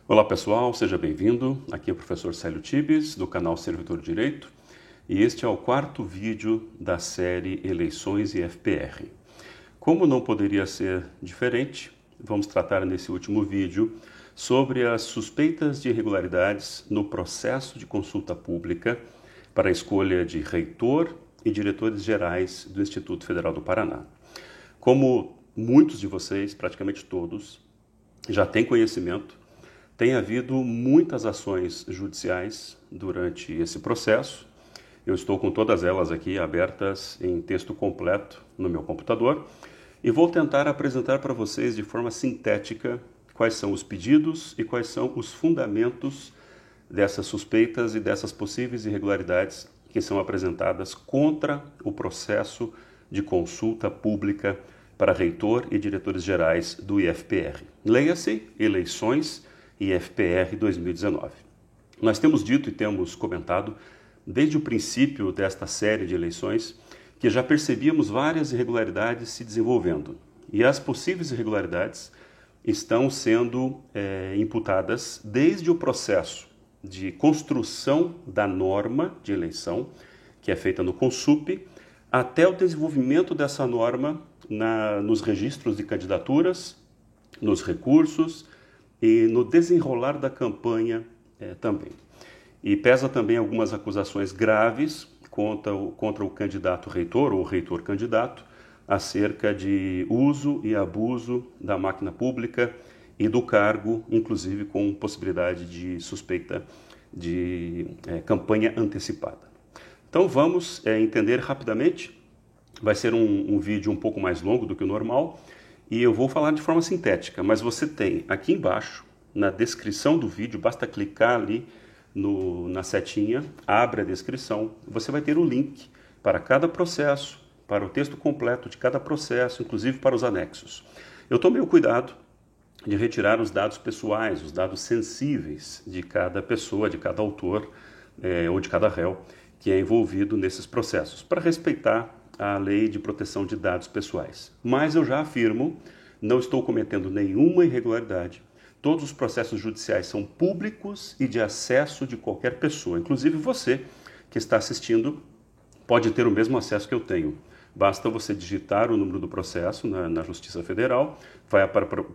Olá pessoal, seja bem-vindo. Aqui é o professor Célio Tibes, do canal Servidor Direito, e este é o quarto vídeo da série Eleições e FPR. Como não poderia ser diferente, vamos tratar nesse último vídeo sobre as suspeitas de irregularidades no processo de consulta pública para a escolha de reitor e diretores gerais do Instituto Federal do Paraná. Como muitos de vocês, praticamente todos, já têm conhecimento, tem havido muitas ações judiciais durante esse processo. Eu estou com todas elas aqui abertas em texto completo no meu computador e vou tentar apresentar para vocês de forma sintética quais são os pedidos e quais são os fundamentos dessas suspeitas e dessas possíveis irregularidades que são apresentadas contra o processo de consulta pública para reitor e diretores gerais do IFPR. Leia-se Eleições e FPR 2019. Nós temos dito e temos comentado desde o princípio desta série de eleições que já percebíamos várias irregularidades se desenvolvendo. E as possíveis irregularidades estão sendo imputadas desde o processo de construção da norma de eleição, que é feita no CONSUP, até o desenvolvimento dessa norma nos registros de candidaturas, nos recursos e no desenrolar da campanha também. E pesa também algumas acusações graves contra o candidato reitor ou reitor candidato acerca de uso e abuso da máquina pública e do cargo, inclusive com possibilidade de suspeita de campanha antecipada. Então vamos entender rapidamente. Vai ser um vídeo um pouco mais longo do que o normal e eu vou falar de forma sintética, mas você tem aqui embaixo, na descrição do vídeo, basta clicar ali na setinha, abre a descrição, você vai ter o link para cada processo, para o texto completo de cada processo, inclusive para os anexos. Eu tomei o cuidado de retirar os dados pessoais, os dados sensíveis de cada pessoa, de cada autor ou de cada réu que é envolvido nesses processos, para respeitar a Lei de Proteção de Dados Pessoais. Mas eu já afirmo, não estou cometendo nenhuma irregularidade. Todos os processos judiciais são públicos e de acesso de qualquer pessoa. Inclusive você que está assistindo pode ter o mesmo acesso que eu tenho. Basta você digitar o número do processo na Justiça Federal, vai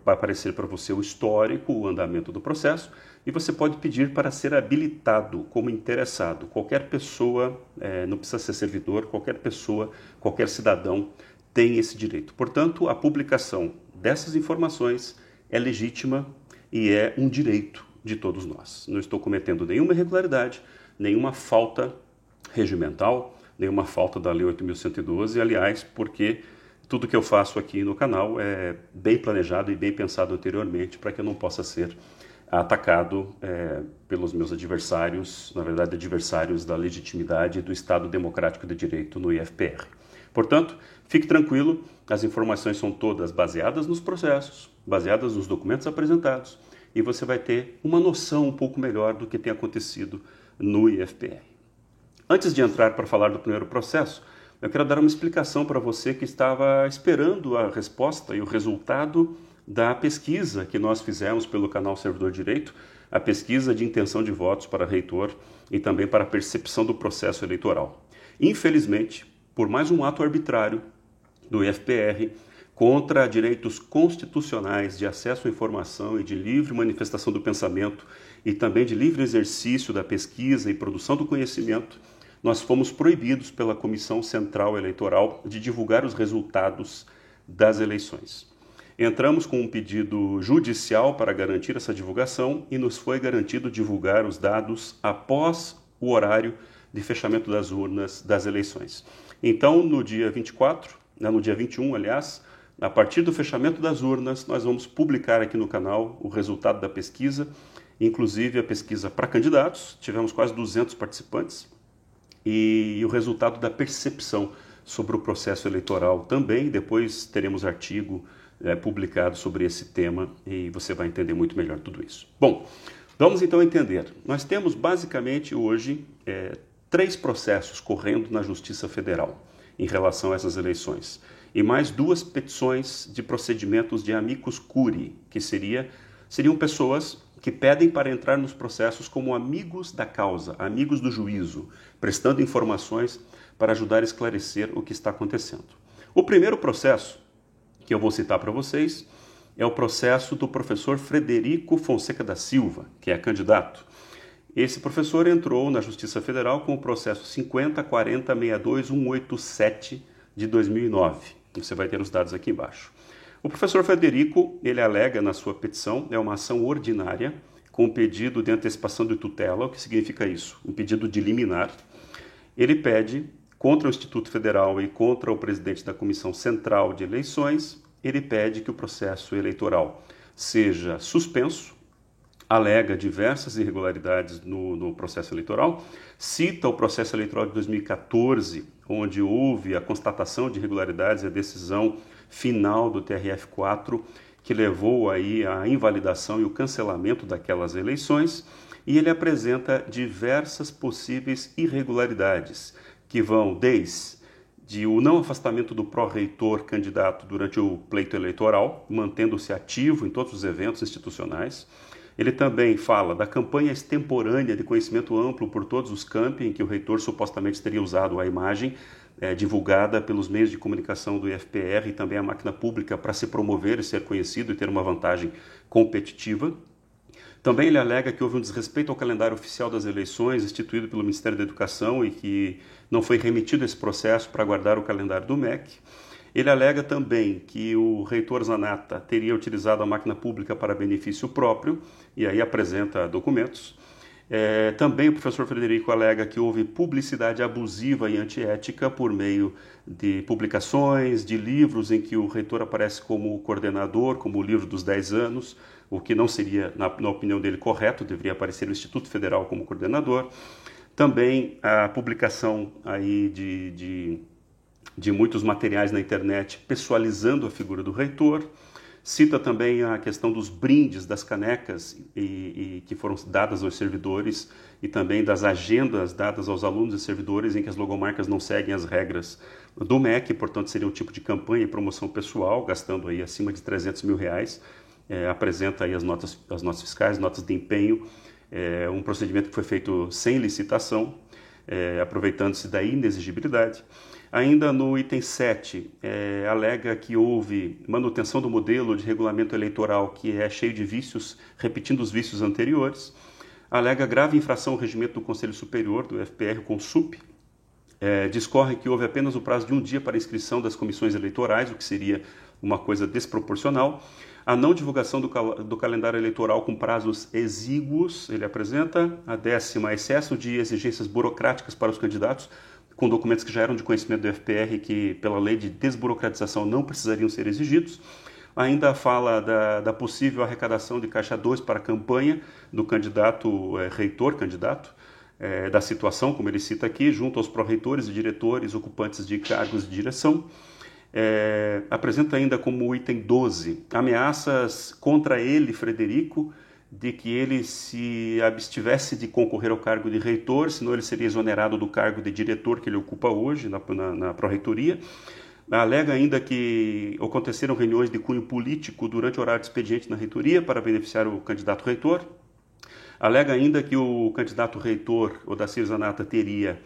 aparecer para você o histórico, o andamento do processo, e você pode pedir para ser habilitado como interessado. Qualquer pessoa, não precisa ser servidor, qualquer pessoa, qualquer cidadão tem esse direito. Portanto, a publicação dessas informações é legítima e é um direito de todos nós. Não estou cometendo nenhuma irregularidade, nenhuma falta regimental, nenhuma falta da Lei 8.112, aliás, porque tudo que eu faço aqui no canal é bem planejado e bem pensado anteriormente para que eu não possa ser atacado pelos meus adversários, na verdade, adversários da legitimidade e do Estado Democrático de Direito no IFPR. Portanto, fique tranquilo, as informações são todas baseadas nos processos, baseadas nos documentos apresentados, e você vai ter uma noção um pouco melhor do que tem acontecido no IFPR. Antes de entrar para falar do primeiro processo, eu quero dar uma explicação para você que estava esperando a resposta e o resultado da pesquisa que nós fizemos pelo canal Servidor Direito, a pesquisa de intenção de votos para reitor e também para a percepção do processo eleitoral. Infelizmente, por mais um ato arbitrário do IFPR contra direitos constitucionais de acesso à informação e de livre manifestação do pensamento e também de livre exercício da pesquisa e produção do conhecimento, nós fomos proibidos pela Comissão Central Eleitoral de divulgar os resultados das eleições. Entramos com um pedido judicial para garantir essa divulgação e nos foi garantido divulgar os dados após o horário de fechamento das urnas das eleições. Então, no dia 21, aliás, a partir do fechamento das urnas, nós vamos publicar aqui no canal o resultado da pesquisa, inclusive a pesquisa para candidatos, tivemos quase 200 participantes, e o resultado da percepção sobre o processo eleitoral também. Depois teremos artigo publicado sobre esse tema e você vai entender muito melhor tudo isso. Bom, vamos então entender. Nós temos basicamente hoje 3 processos correndo na Justiça Federal em relação a essas eleições e mais 2 petições de procedimentos de amicus curiae, que seriam pessoas que pedem para entrar nos processos como amigos da causa, amigos do juízo, prestando informações para ajudar a esclarecer o que está acontecendo. O primeiro processo que eu vou citar para vocês é o processo do professor Frederico Fonseca da Silva, que é candidato. Esse professor entrou na Justiça Federal com o processo 50.40.62.187 de 2009. Você vai ter os dados aqui embaixo. O professor Frederico, ele alega na sua petição, é uma ação ordinária com pedido de antecipação de tutela. O que significa isso? Um pedido de liminar. Ele pede contra o Instituto Federal e contra o presidente da Comissão Central de Eleições, ele pede que o processo eleitoral seja suspenso, alega diversas irregularidades no processo eleitoral, cita o processo eleitoral de 2014, onde houve a constatação de irregularidades e a decisão final do TRF4, que levou aí à invalidação e o cancelamento daquelas eleições, e ele apresenta diversas possíveis irregularidades, que vão desde o não afastamento do pró-reitor candidato durante o pleito eleitoral, mantendo-se ativo em todos os eventos institucionais. Ele também fala da campanha extemporânea de conhecimento amplo por todos os campi, em que o reitor supostamente teria usado a imagem divulgada pelos meios de comunicação do IFPR e também a máquina pública para se promover e ser conhecido e ter uma vantagem competitiva. Também ele alega que houve um desrespeito ao calendário oficial das eleições instituído pelo Ministério da Educação e que não foi remetido esse processo para guardar o calendário do MEC. Ele alega também que o reitor Zanata teria utilizado a máquina pública para benefício próprio, e aí apresenta documentos. Também o professor Frederico alega que houve publicidade abusiva e antiética por meio de publicações, de livros em que o reitor aparece como coordenador, como o livro dos 10 anos, o que não seria, na opinião dele, correto, deveria aparecer o Instituto Federal como coordenador. Também a publicação aí de muitos materiais na internet pessoalizando a figura do reitor. Cita também a questão dos brindes, das canecas que foram dadas aos servidores e também das agendas dadas aos alunos e servidores em que as logomarcas não seguem as regras do MEC, portanto seria um tipo de campanha e promoção pessoal, gastando aí acima de R$300 mil. Apresenta aí as notas fiscais, notas de empenho, um procedimento que foi feito sem licitação, aproveitando-se da inexigibilidade. Ainda no item 7, alega que houve manutenção do modelo de regulamento eleitoral que é cheio de vícios, repetindo os vícios anteriores. Alega grave infração ao regimento do Conselho Superior, do FPR, o CONSUP. Discorre que houve apenas o prazo de um dia para inscrição das comissões eleitorais, o que seria uma coisa desproporcional. A não divulgação do calendário eleitoral com prazos exíguos, ele apresenta. A 10ª, excesso de exigências burocráticas para os candidatos, com documentos que já eram de conhecimento do FPR que, pela lei de desburocratização, não precisariam ser exigidos. Ainda fala da possível arrecadação de caixa 2 para a campanha do candidato, reitor candidato, da situação, como ele cita aqui, junto aos pró-reitores e diretores ocupantes de cargos de direção. Apresenta ainda como item 12 ameaças contra ele, Frederico, de que ele se abstivesse de concorrer ao cargo de reitor, senão ele seria exonerado do cargo de diretor que ele ocupa hoje na pró-reitoria. Alega ainda que aconteceram reuniões de cunho político durante o horário de expediente na reitoria para beneficiar o candidato reitor. Alega ainda que o candidato reitor, Odacir Zanata, teria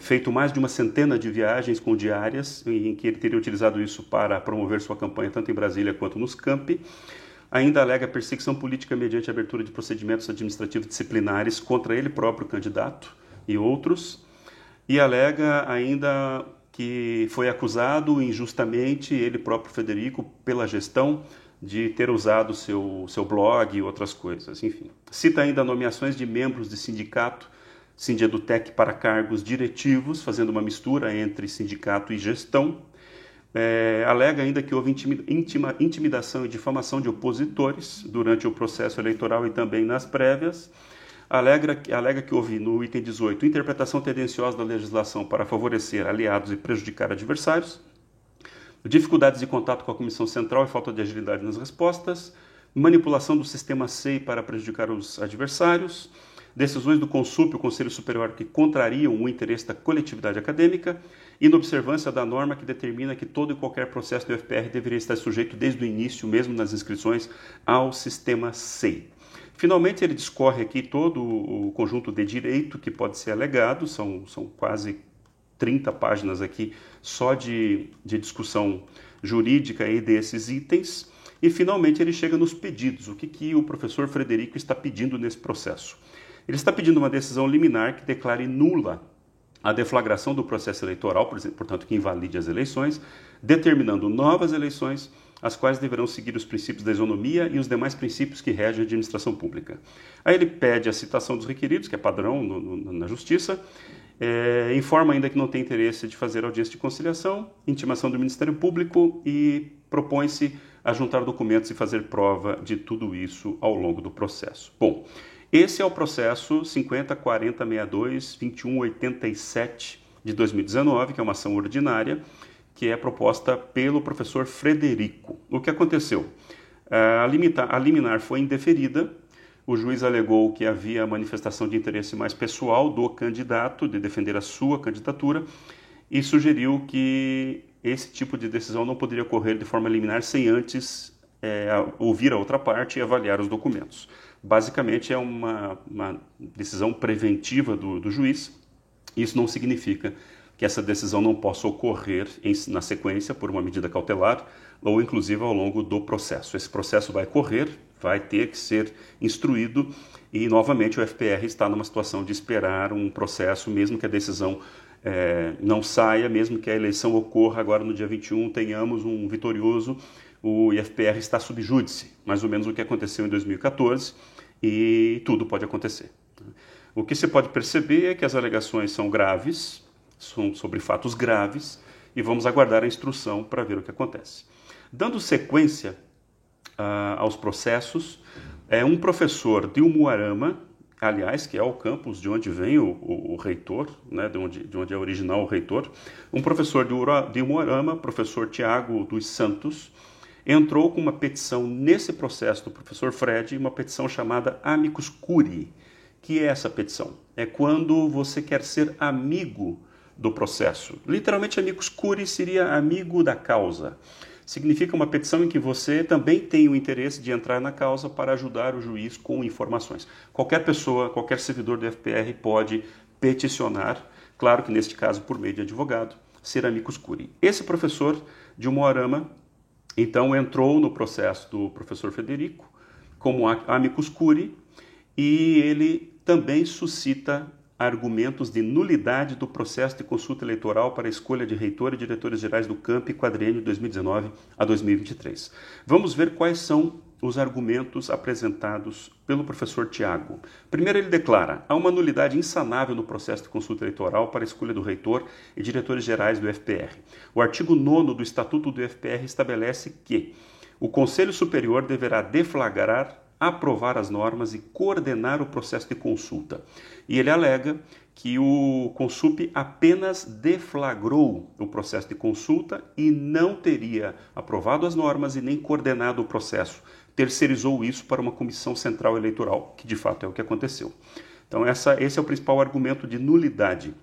feito mais de uma centena de viagens com diárias, em que ele teria utilizado isso para promover sua campanha tanto em Brasília quanto nos campi. Ainda alega perseguição política mediante abertura de procedimentos administrativos disciplinares contra ele próprio candidato e outros. E alega ainda que foi acusado injustamente, ele próprio, Frederico, pela gestão de ter usado seu blog e outras coisas. Enfim, cita ainda nomeações de membros de sindicato, Sindedutec, para cargos diretivos, fazendo uma mistura entre sindicato e gestão. Alega ainda que houve intimidação e difamação de opositores durante o processo eleitoral e também nas prévias. Alega que houve, no item 18, interpretação tendenciosa da legislação para favorecer aliados e prejudicar adversários, dificuldades de contato com a Comissão Central e falta de agilidade nas respostas, manipulação do sistema SEI para prejudicar os adversários, decisões do CONSUP, o Conselho Superior, que contrariam o interesse da coletividade acadêmica, inobservância da norma que determina que todo e qualquer processo do FPR deveria estar sujeito desde o início, mesmo nas inscrições, ao sistema SEI. Finalmente, ele discorre aqui todo o conjunto de direito que pode ser alegado, são quase 30 páginas aqui só de discussão jurídica aí desses itens. E, finalmente, ele chega nos pedidos. O que o professor Frederico está pedindo nesse processo? Ele está pedindo uma decisão liminar que declare nula a deflagração do processo eleitoral, portanto, que invalide as eleições, determinando novas eleições, as quais deverão seguir os princípios da isonomia e os demais princípios que regem a administração pública. Aí ele pede a citação dos requeridos, que é padrão na Justiça, informa ainda que não tem interesse de fazer audiência de conciliação, intimação do Ministério Público e propõe-se a juntar documentos e fazer prova de tudo isso ao longo do processo. Bom, esse é o processo 50.40.62.21.87 de 2019, que é uma ação ordinária, que é proposta pelo professor Frederico. O que aconteceu? A liminar foi indeferida, o juiz alegou que havia manifestação de interesse mais pessoal do candidato, de defender a sua candidatura, e sugeriu que esse tipo de decisão não poderia ocorrer de forma liminar sem antes ouvir a outra parte e avaliar os documentos. Basicamente é uma decisão preventiva do juiz. Isso não significa que essa decisão não possa ocorrer na sequência por uma medida cautelar ou inclusive ao longo do processo. Esse processo vai correr, vai ter que ser instruído e novamente o FPR está numa situação de esperar um processo, mesmo que a decisão não saia, mesmo que a eleição ocorra agora no dia 21, tenhamos um vitorioso, o IFPR está sub júdice, mais ou menos o que aconteceu em 2014, e tudo pode acontecer. O que se pode perceber é que as alegações são graves, são sobre fatos graves, e vamos aguardar a instrução para ver o que acontece. Dando sequência aos processos, um professor de Umuarama, aliás, que é o campus de onde vem o reitor, né, de onde é original o reitor, um professor de Umuarama, professor Tiago dos Santos, entrou com uma petição nesse processo do professor Fred, uma petição chamada Amicus Curiae. Que é essa petição? É quando você quer ser amigo do processo. Literalmente, Amicus Curiae seria amigo da causa. Significa uma petição em que você também tem o interesse de entrar na causa para ajudar o juiz com informações. Qualquer pessoa, qualquer servidor do FPR pode peticionar, claro que neste caso por meio de advogado, ser Amicus Curiae. Esse professor de Umuarama, então, entrou no processo do professor Frederico como Amicus Curiae e ele também suscita argumentos de nulidade do processo de consulta eleitoral para a escolha de reitor e diretores gerais do CAMP quadriênio 2019 a 2023. Vamos ver quais são os argumentos apresentados pelo professor Tiago. Primeiro, ele declara: há uma nulidade insanável no processo de consulta eleitoral para a escolha do reitor e diretores gerais do FPR. O artigo 9º do Estatuto do FPR estabelece que o Conselho Superior deverá deflagrar, aprovar as normas e coordenar o processo de consulta. E ele alega que o Consup apenas deflagrou o processo de consulta e não teria aprovado as normas e nem coordenado o processo. Terceirizou isso para uma comissão central eleitoral, que de fato é o que aconteceu. Então esse é o principal argumento de nulidade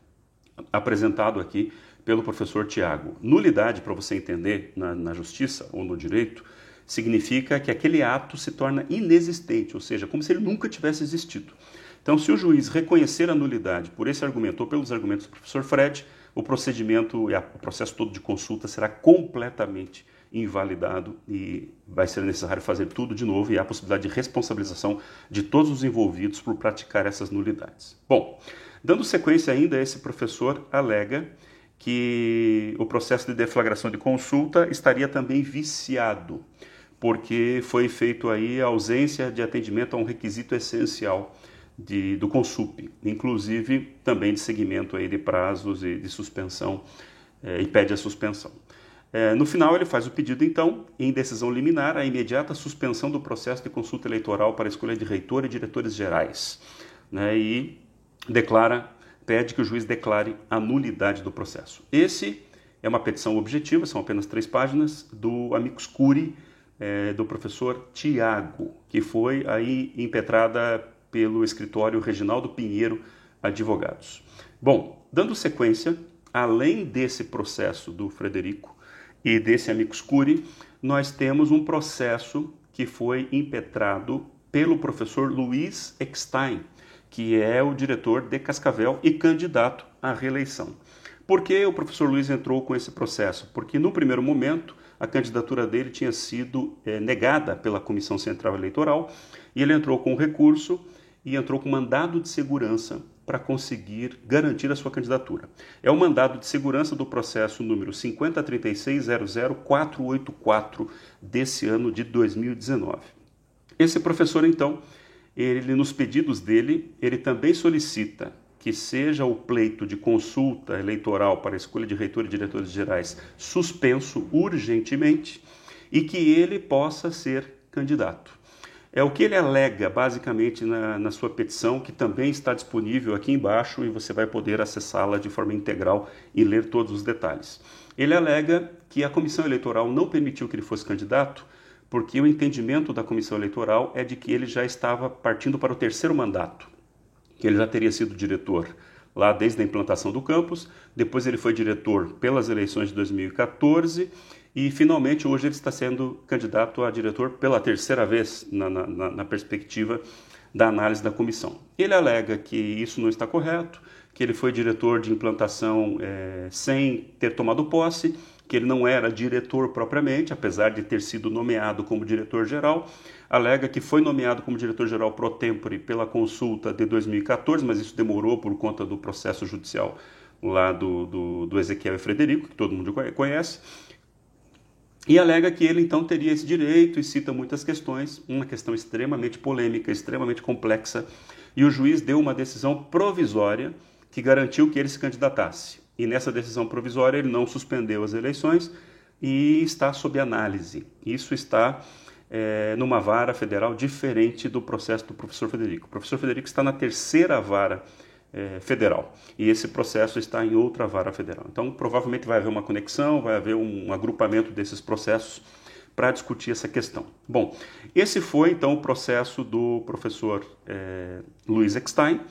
apresentado aqui pelo professor Tiago. Nulidade, para você entender na justiça ou no direito, significa que aquele ato se torna inexistente, ou seja, como se ele nunca tivesse existido. Então, se o juiz reconhecer a nulidade por esse argumento ou pelos argumentos do professor Fred, o procedimento e o processo todo de consulta será completamente invalidado e vai ser necessário fazer tudo de novo e há a possibilidade de responsabilização de todos os envolvidos por praticar essas nulidades. Bom, dando sequência ainda, esse professor alega que o processo de deflagração de consulta estaria também viciado, porque foi feito aí a ausência de atendimento a um requisito essencial do Consup, inclusive também de seguimento aí de prazos e de suspensão, e pede a suspensão. No final, ele faz o pedido, então, em decisão liminar, a imediata suspensão do processo de consulta eleitoral para a escolha de reitor e diretores gerais, né, e pede que o juiz declare a nulidade do processo. Esse é uma petição objetiva, são apenas 3 páginas, do Amicus Curiae, do professor Tiago, que foi aí impetrada pelo escritório Reginaldo Pinheiro Advogados. Bom, dando sequência, além desse processo do Frederico e desse Amicus Curiae, nós temos um processo que foi impetrado pelo professor Luiz Eckstein, que é o diretor de Cascavel e candidato à reeleição. Por que o professor Luiz entrou com esse processo? Porque no primeiro momento a candidatura dele tinha sido negada pela Comissão Central Eleitoral e ele entrou com recurso e entrou com mandado de segurança para conseguir garantir a sua candidatura. É o mandado de segurança do processo número 5036000484 desse ano de 2019. Esse professor, então, ele nos pedidos dele, ele também solicita que seja o pleito de consulta eleitoral para a escolha de reitor e diretores gerais suspenso urgentemente e que ele possa ser candidato. É o que ele alega basicamente na sua petição, que também está disponível aqui embaixo e você vai poder acessá-la de forma integral e ler todos os detalhes. Ele alega que a comissão eleitoral não permitiu que ele fosse candidato porque o entendimento da comissão eleitoral é de que ele já estava partindo para o terceiro mandato, que ele já teria sido diretor lá desde a implantação do campus, depois ele foi diretor pelas eleições de 2014 e finalmente hoje ele está sendo candidato a diretor pela terceira vez na perspectiva da análise da comissão. Ele alega que isso não está correto, que ele foi diretor de implantação sem ter tomado posse, que ele não era diretor propriamente, apesar de ter sido nomeado como diretor-geral. Alega que foi nomeado como diretor-geral pro tempore pela consulta de 2014, mas isso demorou por conta do processo judicial lá do Ezequiel e Frederico, que todo mundo conhece. E alega que ele então teria esse direito e cita muitas questões, uma questão extremamente polêmica, extremamente complexa, e o juiz deu uma decisão provisória que garantiu que ele se candidatasse. E nessa decisão provisória ele não suspendeu as eleições e está sob análise. Isso está numa vara federal diferente do processo do professor Frederico. O professor Frederico está na terceira vara federal e esse processo está em outra vara federal. Então provavelmente vai haver uma conexão, vai haver um agrupamento desses processos para discutir essa questão. Bom, esse foi então o processo do professor Luiz Eckstein,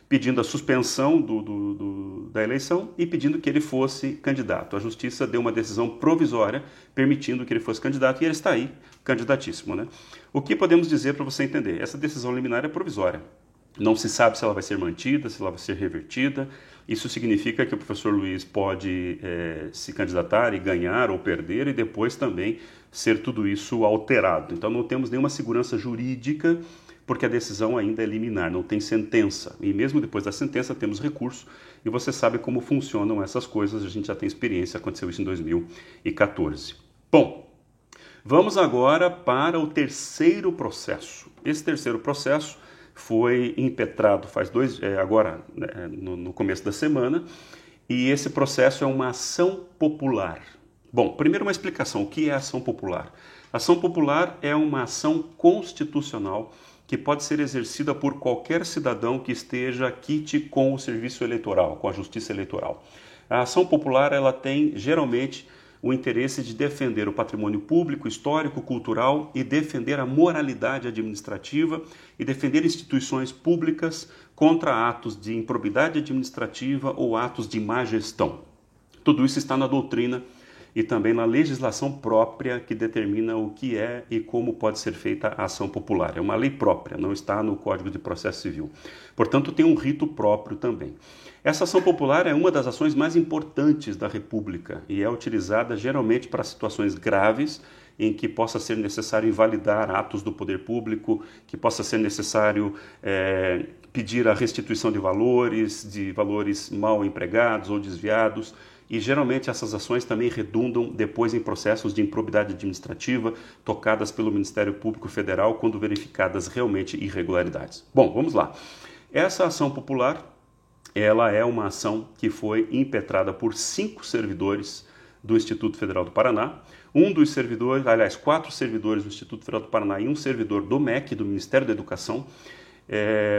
pedindo a suspensão da eleição e pedindo que ele fosse candidato. A justiça deu uma decisão provisória permitindo que ele fosse candidato e ele está aí, candidatíssimo, né? O que podemos dizer para você entender? Essa decisão liminar é provisória. Não se sabe se ela vai ser mantida, se ela vai ser revertida. Isso significa que o professor Luiz pode se candidatar e ganhar ou perder e depois também ser tudo isso alterado. Então não temos nenhuma segurança jurídica porque a decisão ainda é liminar, não tem sentença. E mesmo depois da sentença temos recurso e você sabe como funcionam essas coisas, a gente já tem experiência, aconteceu isso em 2014. Bom, vamos agora para o terceiro processo. Esse terceiro processo foi impetrado agora no começo da semana e esse processo é uma ação popular. Bom, primeiro uma explicação, o que é ação popular? Ação popular é uma ação constitucional que pode ser exercida por qualquer cidadão que esteja quite com o serviço eleitoral, com a justiça eleitoral. A ação popular ela tem geralmente o interesse de defender o patrimônio público, histórico, cultural e defender a moralidade administrativa e defender instituições públicas contra atos de improbidade administrativa ou atos de má gestão. Tudo isso está na doutrina e também na legislação própria que determina o que é e como pode ser feita a ação popular. É uma lei própria, não está no Código de Processo Civil. Portanto, tem um rito próprio também. Essa ação popular é uma das ações mais importantes da República e é utilizada geralmente para situações graves em que possa ser necessário invalidar atos do poder público, que possa ser necessário pedir a restituição de valores mal empregados ou desviados. E geralmente essas ações também redundam depois em processos de improbidade administrativa tocadas pelo Ministério Público Federal quando verificadas realmente irregularidades. Bom, vamos lá. Essa ação popular, ela é uma ação que foi impetrada por 5 servidores do Instituto Federal do Paraná. Um dos servidores, aliás, 4 servidores do Instituto Federal do Paraná e um servidor do MEC, do Ministério da Educação.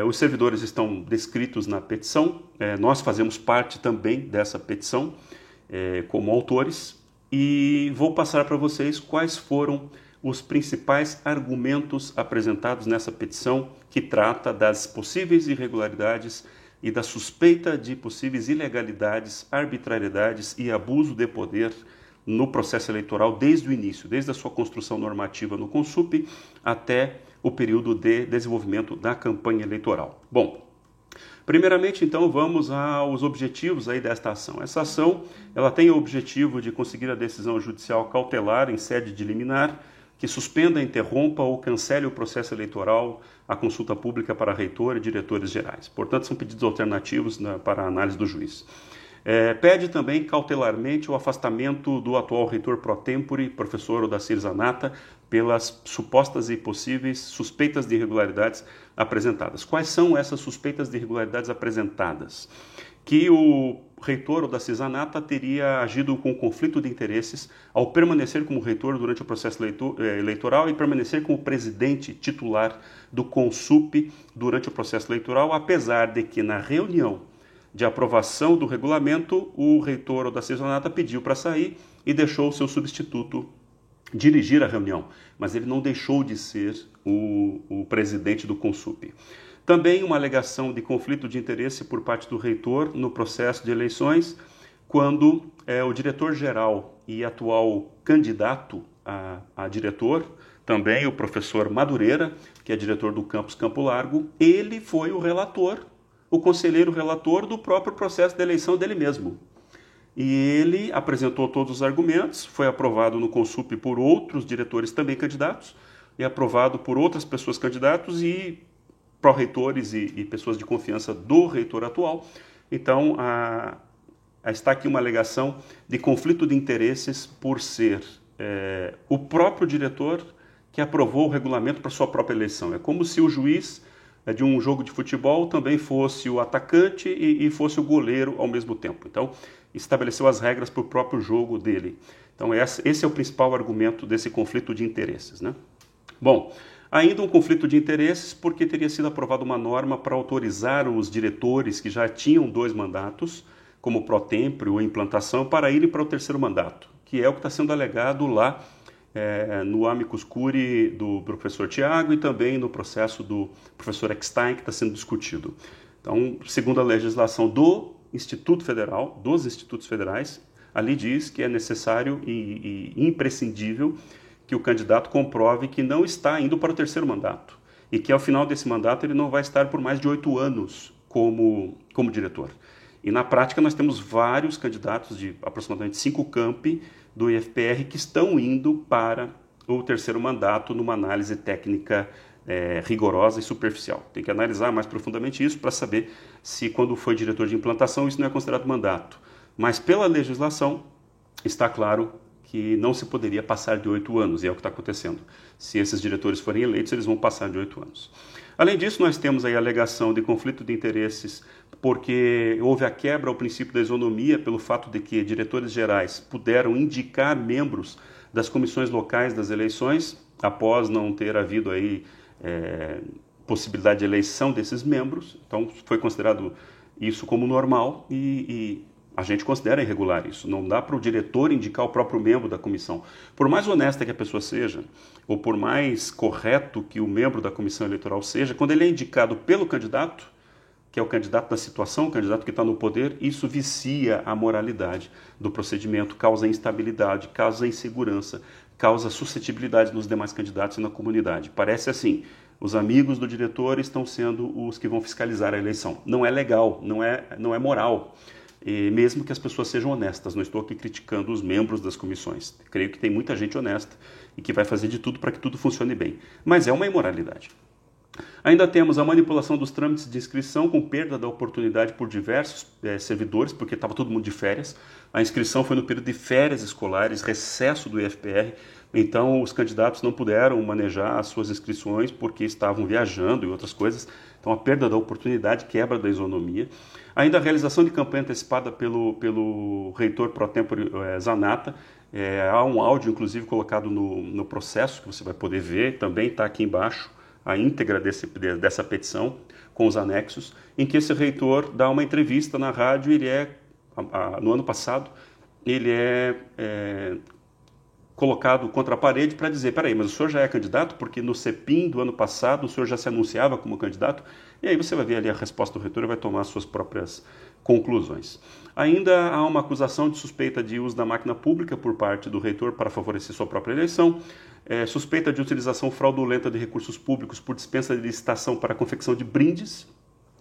Os servidores estão descritos na petição, nós fazemos parte também dessa petição como autores e vou passar para vocês quais foram os principais argumentos apresentados nessa petição que trata das possíveis irregularidades e da suspeita de possíveis ilegalidades, arbitrariedades e abuso de poder no processo eleitoral desde o início, desde a sua construção normativa no CONSUP até o período de desenvolvimento da campanha eleitoral. Bom, primeiramente, então, vamos aos objetivos aí desta ação. Essa ação, ela tem o objetivo de conseguir a decisão judicial cautelar em sede de liminar, que suspenda, interrompa ou cancele o processo eleitoral, a consulta pública para reitor e diretores gerais. Portanto, são pedidos alternativos para a análise do juiz. Pede também cautelarmente o afastamento do atual reitor pro tempore, professor Odacir Zanata, pelas supostas e possíveis suspeitas de irregularidades apresentadas. Quais são essas suspeitas de irregularidades apresentadas? Que o reitor Odacir Zanata teria agido com conflito de interesses ao permanecer como reitor durante o processo eleitoral e permanecer como presidente titular do CONSUP durante o processo eleitoral, apesar de que na reunião de aprovação do regulamento, o reitor Odacir Zanata pediu para sair e deixou o seu substituto dirigir a reunião, mas ele não deixou de ser o presidente do CONSUP. Também uma alegação de conflito de interesse por parte do reitor no processo de eleições, quando o diretor-geral e atual candidato a diretor, também o professor Madureira, que é diretor do campus Campo Largo, ele foi o relator, o conselheiro relator do próprio processo de eleição dele mesmo. E ele apresentou todos os argumentos, foi aprovado no CONSUP por outros diretores também candidatos, e aprovado por outras pessoas candidatos e pró-reitores e pessoas de confiança do reitor atual. Então, está aqui uma alegação de conflito de interesses por ser o próprio diretor que aprovou o regulamento para sua própria eleição. É como se o juiz de um jogo de futebol também fosse o atacante e fosse o goleiro ao mesmo tempo. Então, estabeleceu as regras para o próprio jogo dele. Então, esse é o principal argumento desse conflito de interesses, né? Bom, ainda um conflito de interesses porque teria sido aprovada uma norma para autorizar os diretores que já tinham 2 mandatos, como pró-tempore ou implantação, para irem para o 3º mandato, que é o que está sendo alegado lá no amicus curiae do professor Tiago e também no processo do professor Eckstein, que está sendo discutido. Então, segundo a legislação do Instituto Federal, dos Institutos Federais, ali diz que é necessário e imprescindível que o candidato comprove que não está indo para o 3º mandato e que ao final desse mandato ele não vai estar por mais de 8 anos como diretor. E na prática nós temos vários candidatos de aproximadamente 5 campi do IFPR que estão indo para o 3º mandato numa análise técnica rigorosa e superficial. Tem que analisar mais profundamente isso para saber se quando foi diretor de implantação isso não é considerado mandato. Mas pela legislação está claro que não se poderia passar de 8 anos, e é o que está acontecendo. Se esses diretores forem eleitos, eles vão passar de 8 anos. Além disso, nós temos aí a alegação de conflito de interesses, porque houve a quebra ao princípio da isonomia pelo fato de que diretores gerais puderam indicar membros das comissões locais das eleições, após não ter havido aí possibilidade de eleição desses membros. Então, foi considerado isso como normal e a gente considera irregular isso. Não dá para o diretor indicar o próprio membro da comissão. Por mais honesta que a pessoa seja, ou por mais correto que o membro da comissão eleitoral seja, quando ele é indicado pelo candidato, que é o candidato da situação, o candidato que está no poder, isso vicia a moralidade do procedimento, causa instabilidade, causa insegurança, causa suscetibilidade nos demais candidatos e na comunidade. Parece assim, os amigos do diretor estão sendo os que vão fiscalizar a eleição. Não é legal, não é moral. E mesmo que as pessoas sejam honestas, não estou aqui criticando os membros das comissões. Creio que tem muita gente honesta e que vai fazer de tudo para que tudo funcione bem. Mas é uma imoralidade. Ainda temos a manipulação dos trâmites de inscrição com perda da oportunidade por diversos servidores, porque estava todo mundo de férias. A inscrição foi no período de férias escolares, recesso do IFPR, então os candidatos não puderam manejar as suas inscrições porque estavam viajando e outras coisas. Então a perda da oportunidade, quebra da isonomia. Ainda a realização de campanha antecipada pelo reitor pro tempore Zanata. Há um áudio, inclusive, colocado no processo, que você vai poder ver, também está aqui embaixo, a íntegra dessa petição, com os anexos, em que esse reitor dá uma entrevista na rádio. No ano passado, ele é colocado contra a parede para dizer, peraí, mas o senhor já é candidato? Porque no CEPIM do ano passado o senhor já se anunciava como candidato? E aí você vai ver ali a resposta do reitor e vai tomar suas próprias conclusões. Ainda há uma acusação de suspeita de uso da máquina pública por parte do reitor para favorecer sua própria eleição, suspeita de utilização fraudulenta de recursos públicos por dispensa de licitação para a confecção de brindes,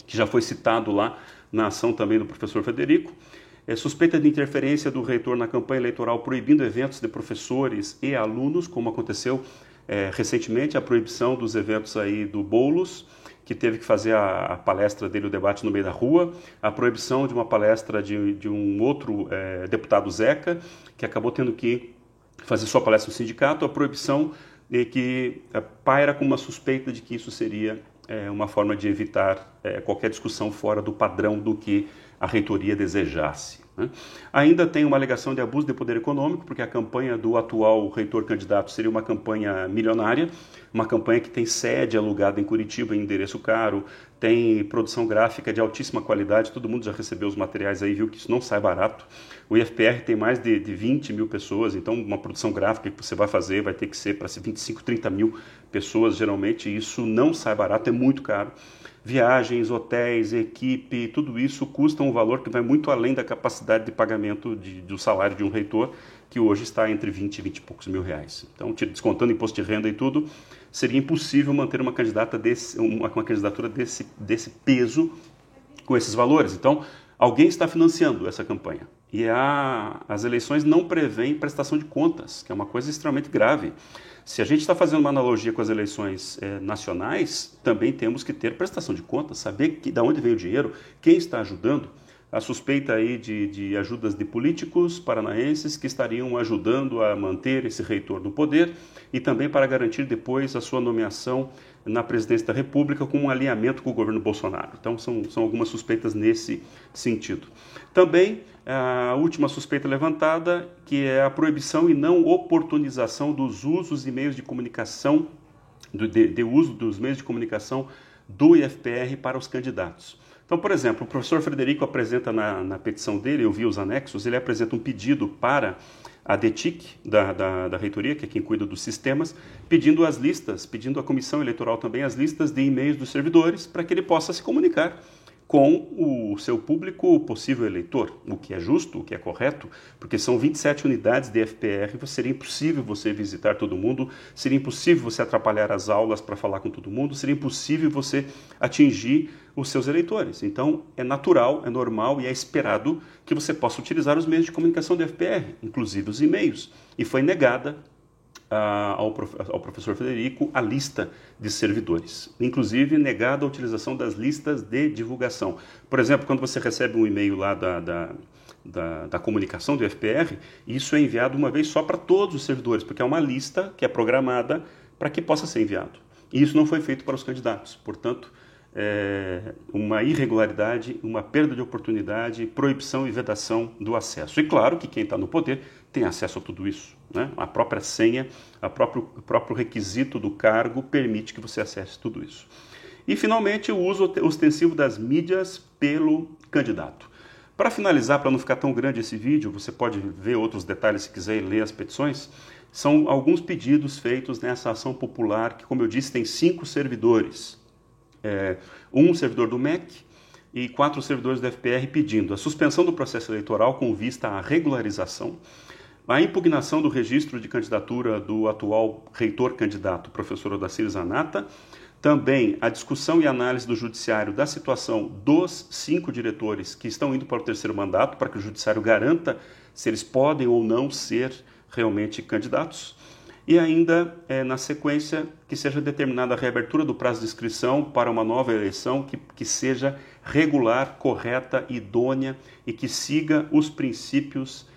que já foi citado lá na ação também do professor Frederico, suspeita de interferência do reitor na campanha eleitoral proibindo eventos de professores e alunos, como aconteceu recentemente, a proibição dos eventos aí do Boulos, que teve que fazer a palestra dele, o debate no meio da rua, a proibição de uma palestra de um outro deputado Zeca, que acabou tendo que fazer sua palestra no sindicato, a proibição de que paira com uma suspeita de que isso seria uma forma de evitar qualquer discussão fora do padrão do que a reitoria desejasse. Né? Ainda tem uma alegação de abuso de poder econômico, porque a campanha do atual reitor candidato seria uma campanha milionária, uma campanha que tem sede alugada em Curitiba, em endereço caro, tem produção gráfica de altíssima qualidade, todo mundo já recebeu os materiais aí, viu que isso não sai barato. O IFPR tem mais de 20 mil pessoas, então uma produção gráfica que você vai fazer vai ter que ser para 25, 30 mil pessoas, geralmente isso não sai barato, é muito caro. Viagens, hotéis, equipe, tudo isso custa um valor que vai muito além da capacidade de pagamento do salário de um reitor, que hoje está entre 20 e 20 e poucos mil reais. Então, descontando imposto de renda e tudo, seria impossível manter uma candidatura desse peso com esses valores. Então, alguém está financiando essa campanha. E as eleições não prevêem prestação de contas, que é uma coisa extremamente grave. Se a gente está fazendo uma analogia com as eleições nacionais, também temos que ter prestação de contas, saber de onde veio o dinheiro, quem está ajudando. A suspeita aí de ajudas de políticos paranaenses que estariam ajudando a manter esse reitor no poder e também para garantir depois a sua nomeação na presidência da República com um alinhamento com o governo Bolsonaro. Então são algumas suspeitas nesse sentido. Também a última suspeita levantada, que é a proibição e não oportunização dos usos e meios de comunicação, de uso dos meios de comunicação do IFPR para os candidatos. Então, por exemplo, o professor Frederico apresenta na petição dele, eu vi os anexos, ele apresenta um pedido para a DETIC, da reitoria, que é quem cuida dos sistemas, pedindo as listas, pedindo à comissão eleitoral também as listas de e-mails dos servidores para que ele possa se comunicar com o seu público possível eleitor, o que é justo, o que é correto, porque são 27 unidades de FPR, seria impossível você visitar todo mundo, seria impossível você atrapalhar as aulas para falar com todo mundo, seria impossível você atingir os seus eleitores. Então, é natural, é normal e é esperado que você possa utilizar os meios de comunicação do FPR, inclusive os e-mails. E foi negada ao professor Frederico a lista de servidores, inclusive negada a utilização das listas de divulgação. Por exemplo, quando você recebe um e-mail lá da comunicação do FPR, isso é enviado uma vez só para todos os servidores, porque é uma lista que é programada para que possa ser enviado. E isso não foi feito para os candidatos, portanto, uma irregularidade, uma perda de oportunidade, proibição e vedação do acesso. E claro que quem está no poder tem acesso a tudo isso, né? A própria senha, o próprio requisito do cargo permite que você acesse tudo isso. E finalmente o uso ostensivo das mídias pelo candidato. Para finalizar, para não ficar tão grande esse vídeo, você pode ver outros detalhes se quiser ler as petições, são alguns pedidos feitos nessa ação popular que, como eu disse, tem 5 servidores. Um servidor do MEC e 4 servidores do FPR pedindo a suspensão do processo eleitoral com vista à regularização, a impugnação do registro de candidatura do atual reitor-candidato, professor Odacir Zanata, também a discussão e análise do judiciário da situação dos 5 diretores que estão indo para o 3º mandato, para que o judiciário garanta se eles podem ou não ser realmente candidatos. E ainda, na sequência, que seja determinada a reabertura do prazo de inscrição para uma nova eleição que seja regular, correta, idônea e que siga os princípios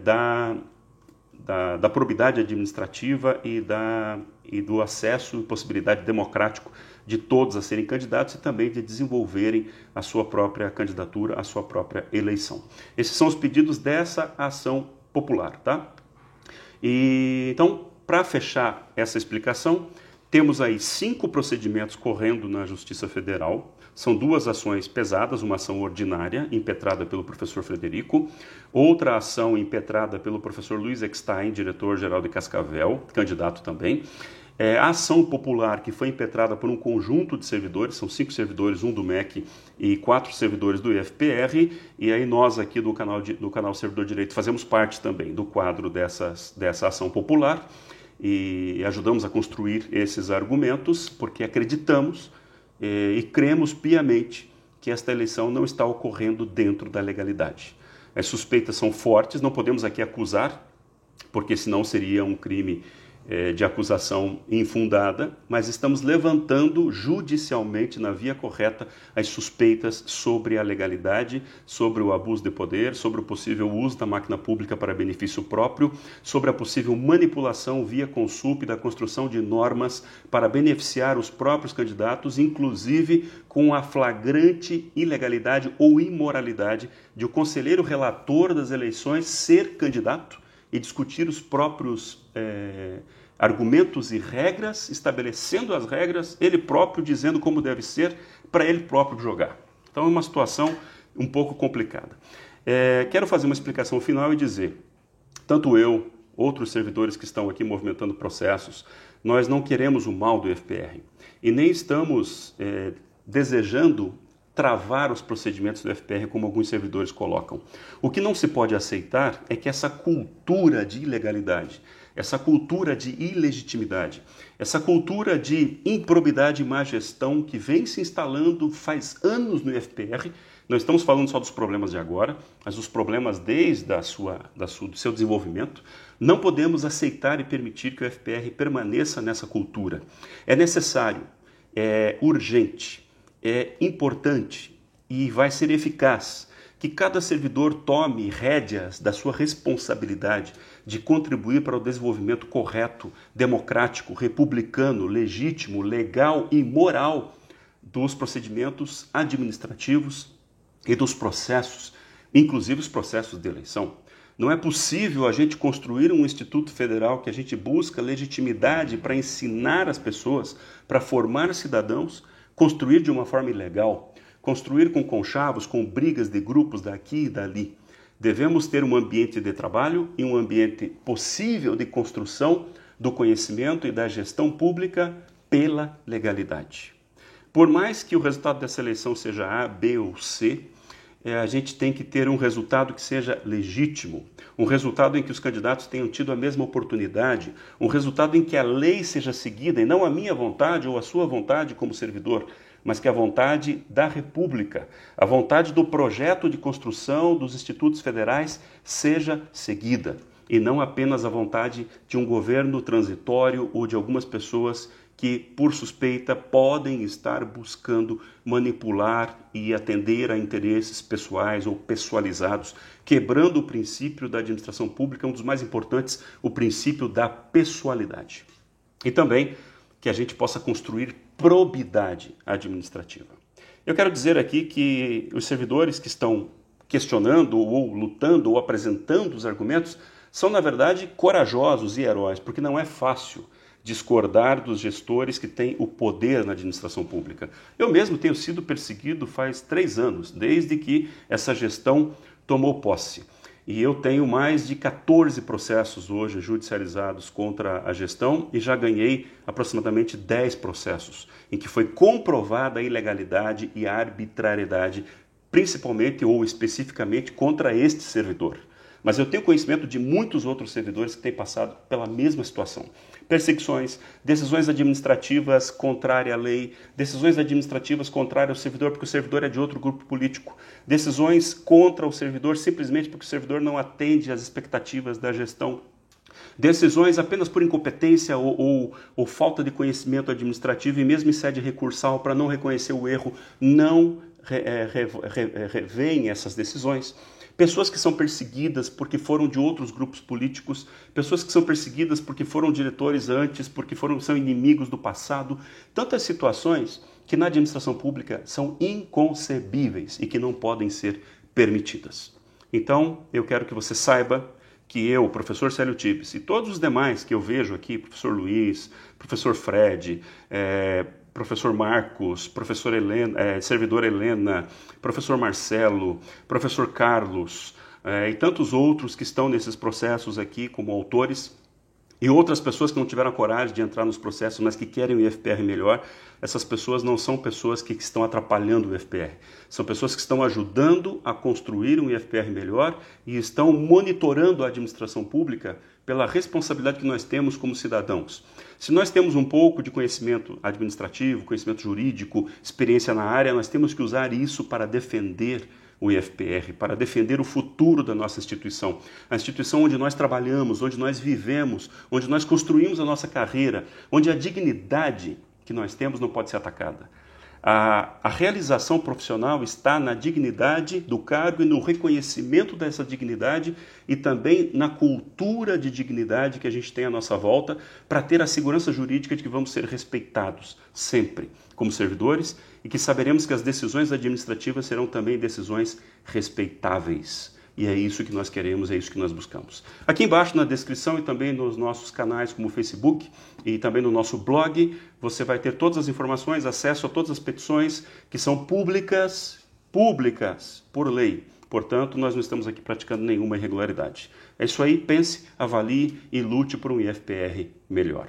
da probidade administrativa e do acesso e possibilidade democrático de todos a serem candidatos e também de desenvolverem a sua própria candidatura, a sua própria eleição. Esses são os pedidos dessa ação popular, tá? E então, para fechar essa explicação, Temos aí 5 procedimentos correndo na Justiça Federal. São 2 ações pesadas, uma ação ordinária, impetrada pelo professor Frederico, outra ação impetrada pelo professor Luiz Eckstein, diretor-geral de Cascavel, candidato também. A ação popular, que foi impetrada por um conjunto de servidores, são 5 servidores, 1 do MEC e 4 servidores do IFPR, e aí nós aqui do canal Servidor Direito fazemos parte também do quadro dessa ação popular, e ajudamos a construir esses argumentos, porque acreditamos e cremos piamente que esta eleição não está ocorrendo dentro da legalidade. As suspeitas são fortes, não podemos aqui acusar, porque senão seria um crime de acusação infundada, mas estamos levantando judicialmente, na via correta, as suspeitas sobre a legalidade, sobre o abuso de poder, sobre o possível uso da máquina pública para benefício próprio, sobre a possível manipulação via consulta da construção de normas para beneficiar os próprios candidatos, inclusive com a flagrante ilegalidade ou imoralidade de o conselheiro relator das eleições ser candidato e discutir os próprios argumentos e regras, estabelecendo as regras, ele próprio dizendo como deve ser, para ele próprio jogar. Então é uma situação um pouco complicada. Quero fazer uma explicação final e dizer, tanto eu, outros servidores que estão aqui movimentando processos, nós não queremos o mal do IFPR e nem estamos desejando travar os procedimentos do IFPR como alguns servidores colocam. O que não se pode aceitar é que essa cultura de ilegalidade, essa cultura de ilegitimidade, essa cultura de improbidade e má gestão que vem se instalando faz anos no IFPR, não estamos falando só dos problemas de agora, mas dos problemas desde do seu desenvolvimento, não podemos aceitar e permitir que o IFPR permaneça nessa cultura. É necessário, é urgente, é importante e vai ser eficaz que cada servidor tome rédeas da sua responsabilidade de contribuir para o desenvolvimento correto, democrático, republicano, legítimo, legal e moral dos procedimentos administrativos e dos processos, inclusive os processos de eleição. Não é possível a gente construir um instituto federal que a gente busca legitimidade para ensinar as pessoas, para formar cidadãos, construir de uma forma ilegal, construir com conchavos, com brigas de grupos daqui e dali. Devemos ter um ambiente de trabalho e um ambiente possível de construção do conhecimento e da gestão pública pela legalidade. Por mais que o resultado dessa eleição seja A, B ou C, a gente tem que ter um resultado que seja legítimo, um resultado em que os candidatos tenham tido a mesma oportunidade, um resultado em que a lei seja seguida, e não a minha vontade ou a sua vontade como servidor, mas que a vontade da República, a vontade do projeto de construção dos institutos federais seja seguida, e não apenas a vontade de um governo transitório ou de algumas pessoas que, por suspeita, podem estar buscando manipular e atender a interesses pessoais ou pessoalizados, quebrando o princípio da administração pública, um dos mais importantes, o princípio da pessoalidade. E também que a gente possa construir probidade administrativa. Eu quero dizer aqui que os servidores que estão questionando ou lutando ou apresentando os argumentos são, na verdade, corajosos e heróis, porque não é fácil discordar dos gestores que têm o poder na administração pública. Eu mesmo tenho sido perseguido faz 3 anos, desde que essa gestão tomou posse. E eu tenho mais de 14 processos hoje judicializados contra a gestão e já ganhei aproximadamente 10 processos em que foi comprovada a ilegalidade e a arbitrariedade, principalmente ou especificamente contra este servidor. Mas eu tenho conhecimento de muitos outros servidores que têm passado pela mesma situação. Perseguições, decisões administrativas contrárias à lei, decisões administrativas contrárias ao servidor porque o servidor é de outro grupo político, decisões contra o servidor simplesmente porque o servidor não atende às expectativas da gestão, decisões apenas por incompetência ou falta de conhecimento administrativo e mesmo em sede recursal para não reconhecer o erro, não revêem essas decisões. Pessoas que são perseguidas porque foram de outros grupos políticos, pessoas que são perseguidas porque foram diretores antes, porque são inimigos do passado. Tantas situações que na administração pública são inconcebíveis e que não podem ser permitidas. Então, eu quero que você saiba que eu, professor Célio Tibes, e todos os demais que eu vejo aqui, professor Luiz, professor Fred, professor Marcos, professor Helena, servidor Helena, professor Marcelo, professor Carlos, e tantos outros que estão nesses processos aqui como autores, e outras pessoas que não tiveram a coragem de entrar nos processos, mas que querem o IFPR melhor, essas pessoas não são pessoas que estão atrapalhando o IFPR. São pessoas que estão ajudando a construir um IFPR melhor e estão monitorando a administração pública pela responsabilidade que nós temos como cidadãos. Se nós temos um pouco de conhecimento administrativo, conhecimento jurídico, experiência na área, nós temos que usar isso para defender o IFPR, para defender o futuro da nossa instituição. A instituição onde nós trabalhamos, onde nós vivemos, onde nós construímos a nossa carreira, onde a dignidade que nós temos não pode ser atacada. A realização profissional está na dignidade do cargo e no reconhecimento dessa dignidade e também na cultura de dignidade que a gente tem à nossa volta para ter a segurança jurídica de que vamos ser respeitados sempre como servidores e que saberemos que as decisões administrativas serão também decisões respeitáveis. E é isso que nós queremos, é isso que nós buscamos. Aqui embaixo na descrição e também nos nossos canais como o Facebook e também no nosso blog, você vai ter todas as informações, acesso a todas as petições que são públicas por lei. Portanto, nós não estamos aqui praticando nenhuma irregularidade. É isso aí, pense, avalie e lute por um IFPR melhor.